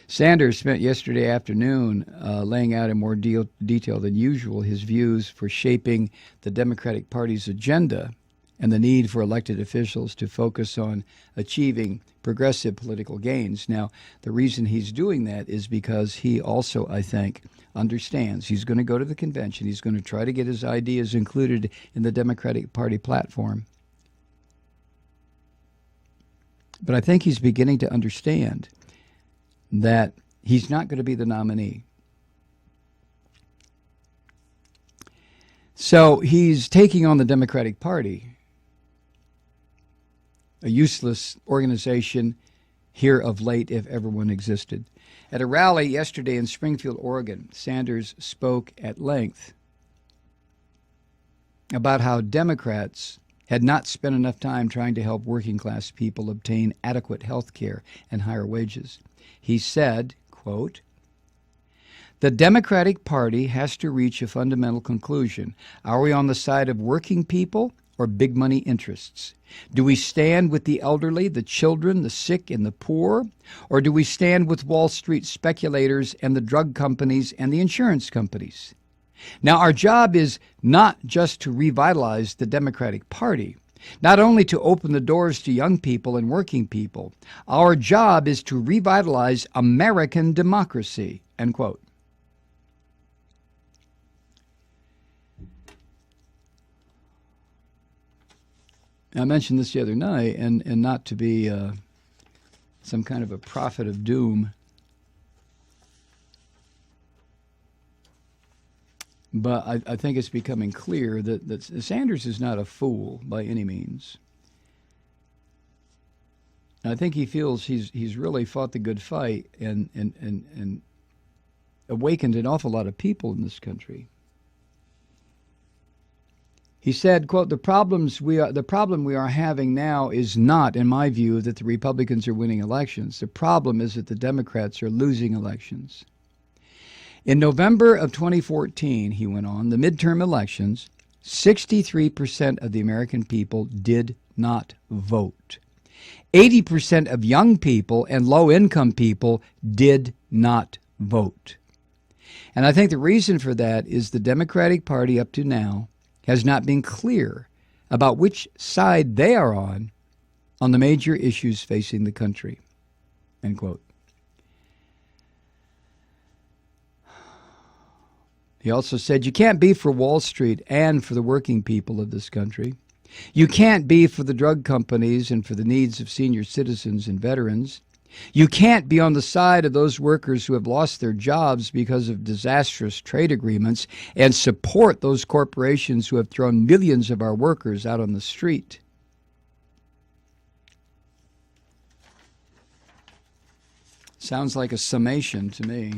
Sanders spent yesterday afternoon laying out in more detail than usual his views for shaping the Democratic Party's agenda and the need for elected officials to focus on achieving progressive political gains. Now, the reason he's doing that is because he also, I think, understands he's going to go to the convention. He's going to try to get his ideas included in the Democratic Party platform. But I think he's beginning to understand that he's not going to be the nominee. So he's taking on the Democratic Party, a useless organization here of late, if ever one existed. At a rally yesterday in Springfield, Oregon, Sanders spoke at length about how Democrats had not spent enough time trying to help working-class people obtain adequate health care and higher wages. He said, quote, "The Democratic Party has to reach a fundamental conclusion. Are we on the side of working people or big money interests? Do we stand with the elderly, the children, the sick, and the poor? Or do we stand with Wall Street speculators and the drug companies and the insurance companies? Now, our job is not just to revitalize the Democratic Party, not only to open the doors to young people and working people. Our job is to revitalize American democracy," end quote. I mentioned this the other night, and not to be some kind of a prophet of doom, but I think it's becoming clear that Sanders is not a fool by any means. And I think he feels he's really fought the good fight and awakened an awful lot of people in this country. He said, quote, the problem we are having now is not, in my view, that the Republicans are winning elections. The problem is that the Democrats are losing elections. In November of 2014, he went on, the midterm elections, 63% of the American people did not vote. 80% of young people and low-income people did not vote. And I think the reason for that is the Democratic Party up to now has not been clear about which side they are on the major issues facing the country, end quote. He also said, you can't be for Wall Street and for the working people of this country. You can't be for the drug companies and for the needs of senior citizens and veterans. You can't be on the side of those workers who have lost their jobs because of disastrous trade agreements and support those corporations who have thrown millions of our workers out on the street. Sounds like a summation to me.